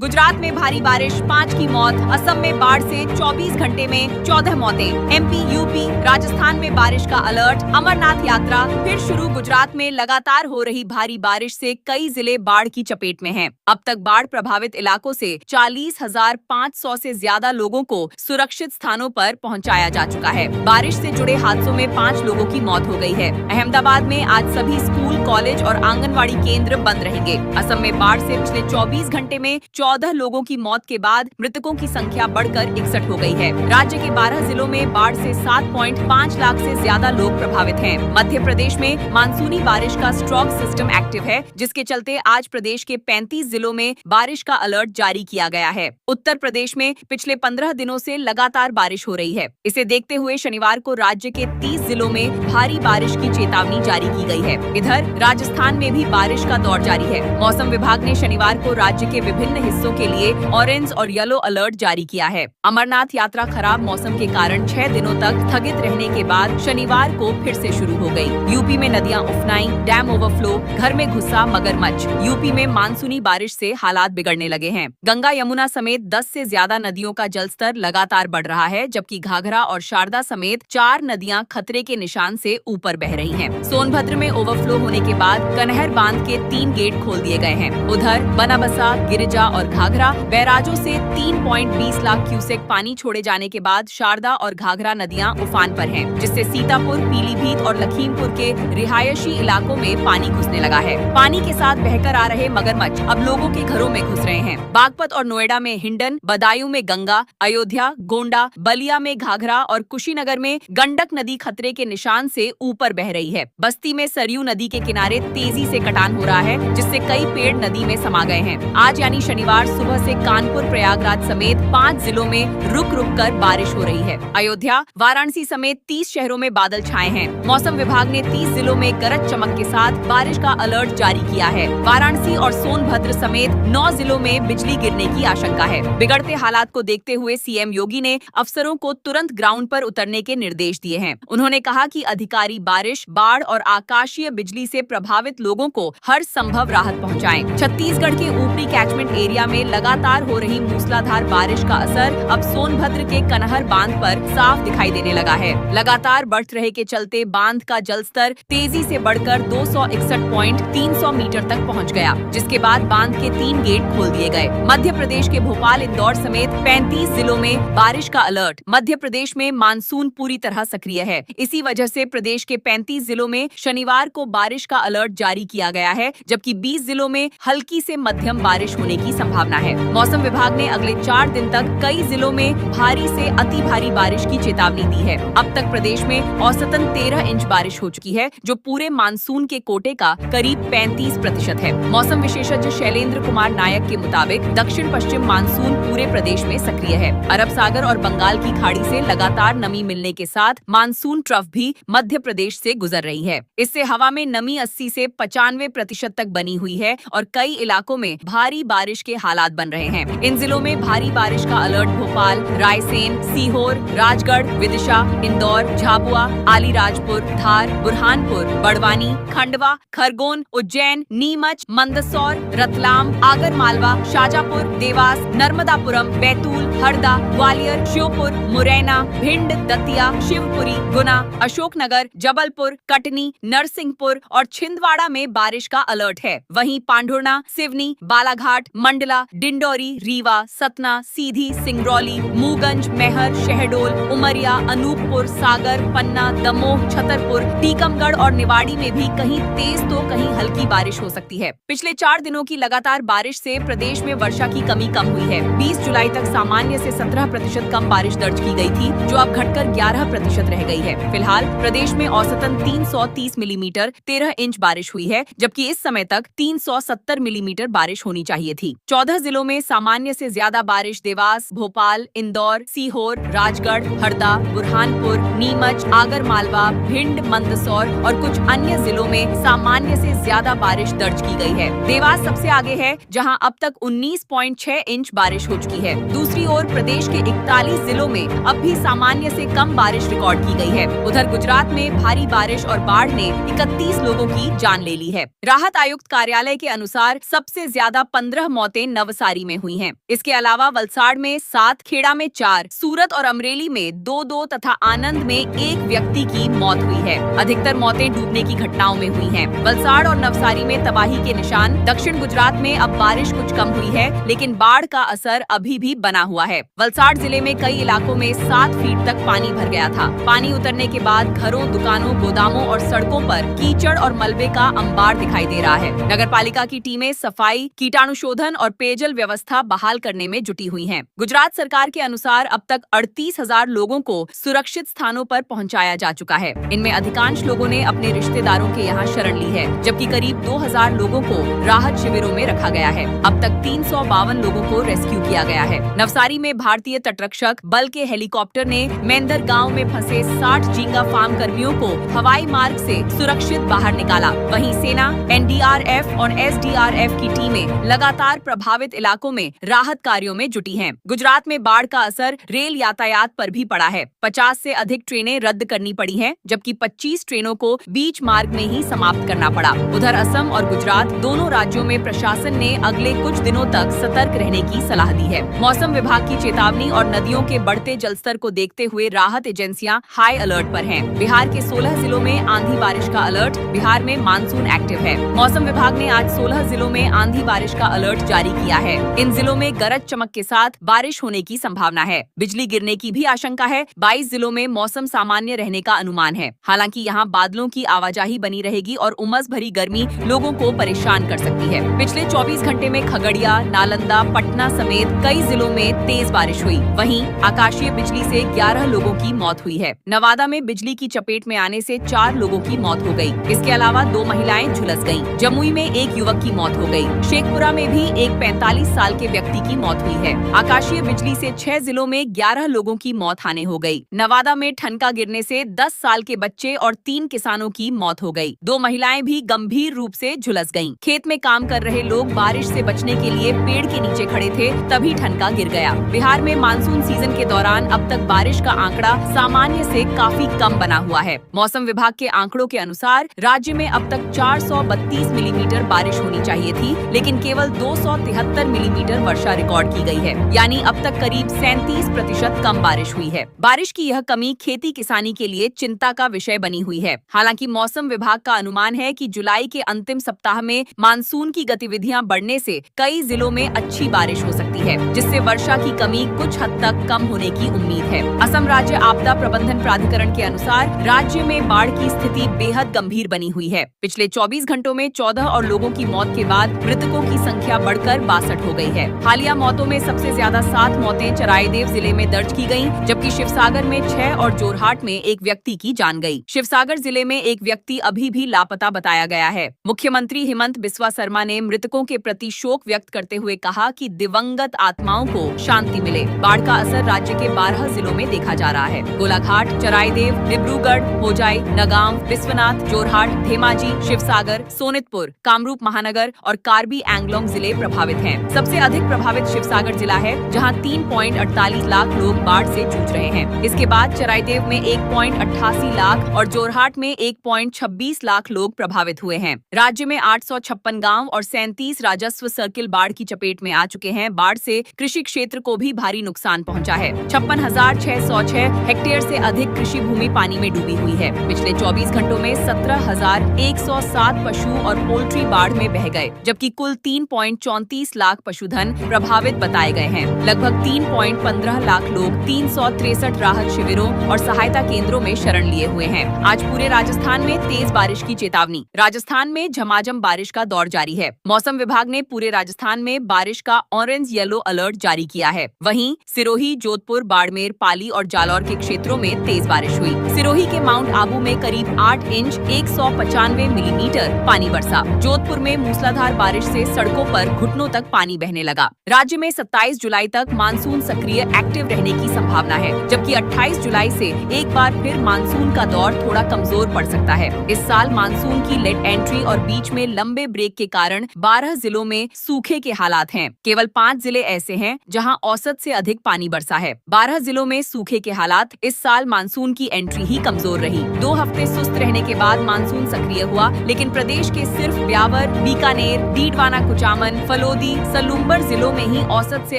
गुजरात में भारी बारिश, 5 की मौत। असम में बाढ़ से 24 घंटे में 14 मौतें। एमपी, यूपी, राजस्थान में बारिश का अलर्ट। अमरनाथ यात्रा फिर शुरू। गुजरात में लगातार हो रही भारी बारिश से कई जिले बाढ़ की चपेट में हैं। अब तक बाढ़ प्रभावित इलाकों से 40,500 से ज्यादा लोगों को सुरक्षित स्थानों पर पहुंचाया जा चुका है। बारिश से जुड़े हादसों में 5 लोगों की मौत हो गई है। अहमदाबाद में आज सभी स्कूल, कॉलेज और आंगनवाड़ी केंद्र बंद रहेंगे। असम में बाढ़ से पिछले 24 घंटे में 14 लोगों की मौत के बाद मृतकों की संख्या बढ़कर 61 हो गई है। राज्य के 12 जिलों में बाढ़ से 7.5 लाख से ज्यादा लोग प्रभावित हैं। मध्य प्रदेश में मानसूनी बारिश का स्ट्रॉन्ग सिस्टम एक्टिव है, जिसके चलते आज प्रदेश के 35 जिलों में बारिश का अलर्ट जारी किया गया है। उत्तर प्रदेश में पिछले 15 दिनों से लगातार बारिश हो रही है। इसे देखते हुए शनिवार को राज्य के 30 जिलों में भारी बारिश की चेतावनी जारी की गई है। इधर राजस्थान में भी बारिश का दौर जारी है। मौसम विभाग ने शनिवार को राज्य के विभिन्न हिस्सों के लिए ऑरेंज और येलो अलर्ट जारी किया है। अमरनाथ यात्रा खराब मौसम के कारण 6 दिनों तक स्थगित रहने के बाद शनिवार को फिर से शुरू हो गई। यूपी में नदियां उफनाई, डैम ओवरफ्लो, घर में घुसा मगरमच्छ। यूपी में मानसूनी बारिश से हालात बिगड़ने लगे हैं। गंगा, यमुना समेत 10 से ज्यादा नदियों का जलस्तर लगातार बढ़ रहा है, जबकि घाघरा और शारदा समेत 4 नदियां खतरे के निशान से ऊपर बह रही हैं। सोनभद्र में ओवरफ्लो होने के बाद कनहर बांध के 3 गेट खोल दिए गए हैं। उधर बनाबसा, गिरिजा और घाघरा बैराजों से 3.20 लाख क्यूसेक पानी छोड़े जाने के बाद शारदा और घाघरा नदियां उफान पर हैं, जिससे सीतापुर, पीलीभीत और लखीमपुर के रिहायशी इलाकों में पानी घुसने लगा है। पानी के साथ बहकर आ रहे मगरमच्छ अब लोगों के घरों में घुस रहे हैं। बागपत और नोएडा में हिंडन, बदायूं में गंगा, अयोध्या, गोंडा, बलिया में घाघरा और कुशीनगर में गंडक नदी खतरे के निशान से ऊपर बह रही है। बस्ती में सरयू नदी के किनारे तेजी से कटान हो रहा है, जिससे कई पेड़ नदी में समा गए हैं। आज यानी शनिवार सुबह से कानपुर, प्रयागराज समेत 5 जिलों में रुक रुक कर बारिश हो रही है। अयोध्या, वाराणसी समेत 30 शहरों में बादल छाए हैं। मौसम विभाग ने 30 जिलों में गरज चमक के साथ बारिश का अलर्ट जारी किया है। वाराणसी और सोनभद्र समेत 9 जिलों में बिजली गिरने की आशंका है। बिगड़ते हालात को देखते हुए सीएम योगी ने अफसरों को तुरंत ग्राउंड पर उतरने के निर्देश दिए हैं। उन्होंने कहा कि अधिकारी बारिश, बाढ़ और आकाशीय बिजली से प्रभावित लोगों को हर संभव राहत पहुंचाएं। छत्तीसगढ़ के ऊपरी कैचमेंट एरिया में लगातार हो रही मूसलाधार बारिश का असर अब सोनभद्र के कनहर बांध पर साफ दिखाई देने लगा है। लगातार बढ़ रहे के चलते बांध का जलस्तर तेजी से बढ़कर 261.300 मीटर तक पहुंच गया, जिसके बाद बांध के 3 गेट खोल दिए गए। मध्य प्रदेश के भोपाल, इंदौर समेत 35 जिलों में बारिश का अलर्ट। मध्य प्रदेश में मानसून पूरी तरह सक्रिय है। इसी वजह से प्रदेश के 35 जिलों में शनिवार को बारिश का अलर्ट जारी किया गया है, जबकि 20 जिलों में हल्की से मध्यम बारिश होने की संभावना है। मौसम विभाग ने अगले 4 दिन तक कई जिलों में भारी से अति भारी बारिश की चेतावनी दी है। अब तक प्रदेश में औसतन 13 इंच बारिश हो चुकी है, जो पूरे मानसून के कोटे का करीब 35% है। मौसम विशेषज्ञ शैलेंद्र कुमार नायक के मुताबिक दक्षिण पश्चिम मानसून पूरे प्रदेश में सक्रिय है। अरब सागर और बंगाल की खाड़ी से लगातार नमी मिलने के साथ मानसून ट्रफ भी मध्य प्रदेश से गुजर रही है। इससे हवा में नमी 80 से 95% तक बनी हुई है और कई इलाकों में भारी बारिश के हालात बन रहे हैं। इन जिलों में भारी बारिश का अलर्ट भोपाल, रायसेन, सीहोर, राजगढ़, विदिशा, इंदौर, झाबुआ, आलीराजपुर, धार, बुरहानपुर, बड़वानी, खंडवा, खरगोन, उज्जैन, नीमच, मंदसौर, रतलाम, आगरमालवा, शाजापुर, देवास, नर्मदापुरम, बैतूल, हरदा, ग्वालियर, श्योपुर, मुरैना, भिंड, दतिया, शिवपुरी, गुना, अशोकनगर, जबलपुर, कटनी, नरसिंहपुर और छिंदवाड़ा में बारिश का अलर्ट है। वहीं पांढुर्णा, सिवनी, बालाघाट, मंडला, डिंडोरी, रीवा, सतना, सीधी, सिंगरौली, मूगंज, मैहर, शहडोल, उमरिया, अनूपपुर, सागर, पन्ना, दमोह, छतरपुर, टीकमगढ़ और निवाड़ी में भी कहीं तेज तो कहीं हल्की बारिश हो सकती है। पिछले 4 दिनों की लगातार बारिश से प्रदेश में वर्षा की कमी कम हुई है। 20 जुलाई तक सामान्य से 17% कम बारिश दर्ज की गई थी, जो अब घटकर 11% रह गई है। फिलहाल प्रदेश में औसतन 330 मिलीमीटर 13 इंच बारिश हुई है, जबकि इस समय तक 370 मिलीमीटर बारिश होनी चाहिए थी। 14 जिलों में सामान्य से ज्यादा बारिश देवास, भोपाल, इंदौर, सीहोर, राजगढ़, हरदा, बुरहानपुर, नीमच, आगरमालवा, भिंड, मंदसौर और कुछ अन्य जिलों में सामान्य से ज्यादा बारिश दर्ज की गई है। देवास सबसे आगे है, जहां अब तक 19.6 इंच बारिश हो चुकी है। दूसरी ओर प्रदेश के 41 जिलों में अब भी सामान्य से कम बारिश रिकॉर्ड की गई है। उधर गुजरात में भारी बारिश और बाढ़ ने 31 लोगों की जान ले ली है। राहत आयुक्त कार्यालय के अनुसार सबसे ज्यादा 15 मौतें नवसारी में हुई हैं। इसके अलावा वलसाड़ में 7, खेड़ा में 4, सूरत और अमरेली में 2-2 तथा आनंद में 1 व्यक्ति की मौत हुई है। अधिकतर मौतें डूबने की घटनाओं में हुई हैं। वलसाड़ और नवसारी में तबाही के निशान। दक्षिण गुजरात में अब बारिश कुछ कम हुई है, लेकिन बाढ़ का असर अभी भी बना हुआ है। वलसाड़ जिले में कई इलाकों में 7 फीट तक पानी भर गया था। पानी उतरने के बाद घरों, दुकानों, गोदामों और सड़कों पर कीचड़ और मलबे का अंबार दिखाई दे रहा है। नगर पालिका की टीमें सफाई, कीटाणुशोधन और पेयजल व्यवस्था बहाल करने में जुटी हुई हैं। गुजरात सरकार के अनुसार अब तक 38,000 लोगों को सुरक्षित स्थानों पर पहुंचाया जा चुका है। इनमें अधिकांश लोगों ने अपने रिश्तेदारों के यहाँ शरण ली है, जबकि करीब 2,000 लोगों को राहत शिविरों में रखा गया है। अब तक 352 लोगों को रेस्क्यू किया गया है। नवसारी में भारतीय तटरक्षक बल के हेलीकॉप्टर ने मेंदर गांव में फंसे 60 झींगा फार्म कर्मियों को हवाई मार्ग से सुरक्षित बाहर निकाला। वहीं सेना, एनडीआरएफ और एसडीआरएफ की टीमें लगातार प्रभावित इलाकों में राहत कार्यों में जुटी हैं। गुजरात में बाढ़ का असर रेल यातायात पर भी पड़ा है। 50 से अधिक ट्रेनें रद्द करनी पड़ी हैं, जबकि 25 ट्रेनों को बीच मार्ग में ही समाप्त करना पड़ा। उधर असम और गुजरात दोनों राज्यों में प्रशासन ने अगले कुछ दिनों तक सतर्क रहने की सलाह दी है। मौसम विभाग की चेतावनी और नदियों के बढ़ते जलस्तर को देखते हुए राहत एजेंसियां हाई अलर्ट पर हैं। बिहार के 16 जिलों में आंधी बारिश का अलर्ट। बिहार में मानसून एक्टिव है। मौसम विभाग ने आज 16 जिलों में आंधी बारिश का अलर्ट जारी किया है। इन जिलों में गरज चमक के साथ बारिश होने की संभावना है। बिजली गिरने की भी आशंका है। 22 जिलों में मौसम सामान्य रहने का अनुमान है। हालांकि यहाँ बादलों की आवाजाही बनी रहेगी और उमस भरी गर्मी लोगों को परेशान कर सकती है। पिछले 24 घंटे में खगड़िया, नालंदा, पटना समेत कई जिलों में तेज बारिश हुई। वहीं आकाशीय बिजली से 11 लोगों की मौत हुई है। नवादा में बिजली की चपेट में आने से 4 लोगों की मौत हो गई। इसके अलावा 2 महिलाएं झुलस गईं। जमुई में 1 युवक की मौत हो गई। शेखपुरा में भी एक 45 साल के व्यक्ति की मौत हुई है। आकाशीय बिजली से 6 जिलों में 11 लोगों की मौत हानि हो गई। नवादा में ठनका गिरने से 10 साल के बच्चे और 3 किसानों की मौत हो गई। 2 महिलाएं भी गंभीर रूप से झुलस गईं। खेत में काम कर रहे लोग बारिश से बचने के लिए पेड़ के नीचे खड़े थे, तभी ठनका गिर गया। बिहार में मानसून सीजन के दौरान अब तक बारिश का आंकड़ा सामान्य से काफी कम बना हुआ है। मौसम विभाग के आंकड़ों के अनुसार राज्य में अब तक 432 मिलीमीटर बारिश होनी चाहिए थी, लेकिन केवल 273 मिलीमीटर वर्षा रिकॉर्ड की गई है। यानी अब तक करीब 37% कम बारिश हुई है। बारिश की यह कमी खेती किसानी के लिए चिंता का विषय बनी हुई है। हालांकि मौसम विभाग का अनुमान है कि जुलाई के अंतिम सप्ताह में मानसून की गतिविधियां बढ़ने से कई जिलों में अच्छी बारिश हो सकती है, जिससे वर्षा की कमी कुछ हद तक कम होने की उम्मीद है। असम राज्य आपदा प्रबंधन प्राधिकरण के अनुसार राज्य में बाढ़ की स्थिति बेहद गंभीर बनी हुई है। पिछले 24 घंटों में 14 और लोगों की मौत के बाद मृतकों की संख्या बढ़कर 62 हो गई है। हालिया मौतों में सबसे ज्यादा 7 मौतें चराईदेव जिले में दर्ज की गयी, जबकि शिवसागर में 6 और जोरहाट में 1 व्यक्ति की जान गई। शिवसागर जिले में 1 व्यक्ति अभी भी लापता बताया गया है। मुख्यमंत्री हिमंत बिस्वा शर्मा ने मृतकों के प्रति शोक व्यक्त करते हुए कहा कि दिवंगत आत्माओं को शांति मिले। बाढ़ का असर राज्य के 12 जिलों में देखा जा रहा है। गोलाघाट, चराईदेव, डिब्रूगढ़, होजाई, नगांव, विश्वनाथ, जोरहाट, धेमाजी, शिवसागर, सोनितपुर, कामरूप महानगर और कार्बी एंगलोंग जिले प्रभावित हैं। सबसे अधिक प्रभावित शिवसागर जिला है, जहां 3.48 लाख लोग बाढ़ से जूझ रहे हैं। इसके बाद चराईदेव में 1.88 लाख और जोरहाट में 1.26 लाख लोग प्रभावित हुए हैं। राज्य में 856 गांव और 37 राजस्व सर्किल बाढ़ की चपेट में आ चुके हैं। बाढ़ से कृषि क्षेत्र को भी भारी नुकसान पहुंचा है। 56,606 हेक्टेयर से अधिक कृषि भूमि पानी में डूबी हुई है। पिछले 24 घंटों में 17,107 पशु और पोल्ट्री बाढ़ में बह गए, जबकि कुल 3.34 लाख पशुधन प्रभावित बताए गए हैं। लगभग 3.15 लाख लोग 363 राहत शिविरों और सहायता केंद्रों में शरण लिए हुए हैं। आज पूरे राजस्थान में तेज बारिश की चेतावनी। राजस्थान में झमाझम बारिश का दौर जारी है। मौसम विभाग ने पूरे राजस्थान में बारिश का ऑरेंज येलो अलर्ट जारी किया है। वहीं सिरोही, जोधपुर, बाड़मेर, पाली और जालौर के क्षेत्रों में तेज बारिश हुई। सिरोही के माउंट आबू में करीब 8 इंच 195 मिलीमीटर पानी बरसा। जोधपुर में मूसलाधार बारिश से सड़कों पर घुटनों तक पानी बहने लगा। राज्य में 27 जुलाई तक मानसून सक्रिय एक्टिव रहने की संभावना है, जबकि 28 जुलाई से एक बार फिर मानसून का दौर थोड़ा कमजोर पड़ सकता है। इस साल मानसून की लेट एंट्री और बीच में लंबे ब्रेक के कारण 12 जिलों में सूखे के हालात हैं। केवल 5 जिले ऐसे हैं जहां औसत से अधिक पानी बरसा है। 12 जिलों में सूखे के हालात। इस साल मानसून की एंट्री ही कमजोर रही। 2 हफ्ते सुस्त रहने के बाद मानसून सक्रिय हुआ, लेकिन प्रदेश के सिर्फ ब्यावर, बीकानेर, डीडवाना, कुचामन, फलोर लोधी, सलूम्बर जिलों में ही औसत से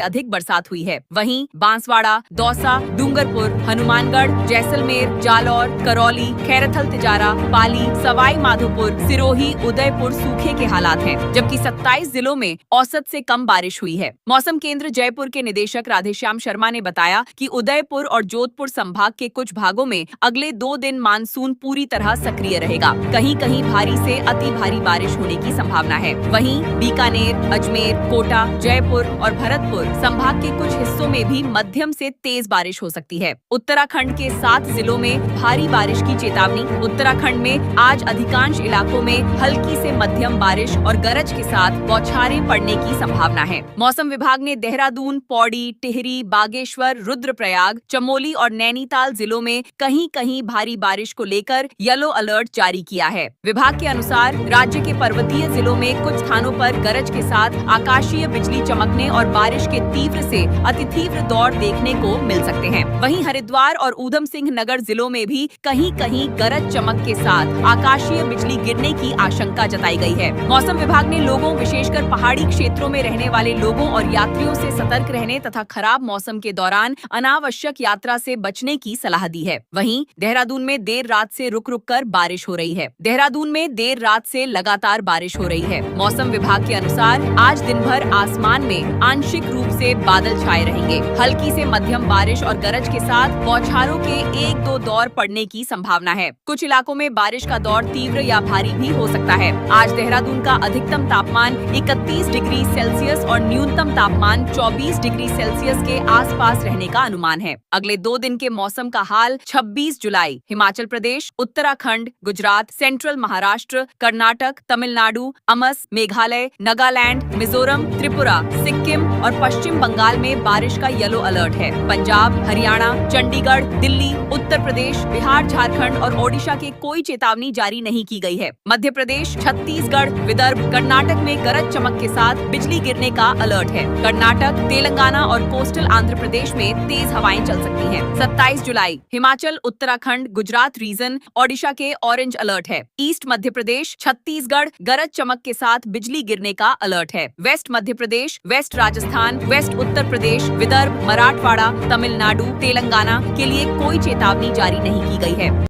अधिक बरसात हुई है। वहीं बांसवाड़ा, दौसा, डूंगरपुर, हनुमानगढ़, जैसलमेर, जालौर, करौली, खैरथल तिजारा, पाली, सवाई माधोपुर, सिरोही, उदयपुर सूखे के हालात हैं, जबकि 27 जिलों में औसत से कम बारिश हुई है। मौसम केंद्र जयपुर के निदेशक राधेश्याम शर्मा ने बताया कि उदयपुर और जोधपुर संभाग के कुछ भागों में अगले 2 दिन मानसून पूरी तरह सक्रिय रहेगा। कहीं कहीं भारी से अति भारी बारिश होने की संभावना है। वहीं बीकानेर, अजमेर, कोटा, जयपुर और भरतपुर संभाग के कुछ हिस्सों में भी मध्यम से तेज बारिश हो सकती है। उत्तराखंड के 7 जिलों में भारी बारिश की चेतावनी। उत्तराखंड में आज अधिकांश इलाकों में हल्की से मध्यम बारिश और गरज के साथ बौछारें पड़ने की संभावना है। मौसम विभाग ने देहरादून, पौड़ी, टिहरी, बागेश्वर, रुद्रप्रयाग, चमोली और नैनीताल जिलों में कहीं कहीं भारी बारिश को लेकर येलो अलर्ट जारी किया है। विभाग के अनुसार राज्य के पर्वतीय जिलों में कुछ स्थानों पर गरज के साथ आकाशीय बिजली चमकने और बारिश के तीव्र से अति तीव्र दौर देखने को मिल सकते हैं। वहीं हरिद्वार और ऊधम सिंह नगर जिलों में भी कहीं कहीं गरज चमक के साथ आकाशीय बिजली गिरने की आशंका जताई गई है। मौसम विभाग ने लोगों, विशेषकर पहाड़ी क्षेत्रों में रहने वाले लोगों और यात्रियों से सतर्क रहने तथा खराब मौसम के दौरान अनावश्यक यात्रा से बचने की सलाह दी है। वहीं देहरादून में देर रात से रुक रुक कर बारिश हो रही है। देहरादून में देर रात से लगातार बारिश हो रही है। मौसम विभाग के अनुसार आज दिन भर आसमान में आंशिक रूप से बादल छाए रहेंगे। हल्की से मध्यम बारिश और गरज के साथ बौछारों के 1-2 दौर पड़ने की संभावना है। कुछ इलाकों में बारिश का दौर तीव्र या भारी भी हो सकता है। आज देहरादून का अधिकतम तापमान 31 डिग्री सेल्सियस और न्यूनतम तापमान 24 डिग्री सेल्सियस के आसपास रहने का अनुमान है। अगले 2 दिन के मौसम का हाल 26 जुलाई हिमाचल प्रदेश, उत्तराखंड, गुजरात, सेंट्रल महाराष्ट्र, कर्नाटक, तमिलनाडु, असम, मेघालय, नागालैंड, मिजोरम, त्रिपुरा, सिक्किम और पश्चिम बंगाल में बारिश का येलो अलर्ट है। पंजाब, हरियाणा, चंडीगढ़, दिल्ली, उत्तर प्रदेश, बिहार, झारखंड और ओडिशा के कोई चेतावनी जारी नहीं की गई है। मध्य प्रदेश, छत्तीसगढ़, विदर्भ, कर्नाटक में गरज चमक के साथ बिजली गिरने का अलर्ट है। कर्नाटक, तेलंगाना और कोस्टल आंध्र प्रदेश में तेज हवाएं चल सकती हैं। 27 जुलाई हिमाचल, उत्तराखंड, गुजरात रीजन, ओडिशा के ऑरेंज अलर्ट है। ईस्ट मध्य प्रदेश, छत्तीसगढ़ गरज चमक के साथ बिजली गिरने का अलर्ट है। Waste Madhya Pradesh, waste Rajasthan, waste Uttar Pradesh, Vidarbha, Marathwada, Tamil Nadu, Telangana के लिए कोई चेतावनी जारी नहीं की गई है।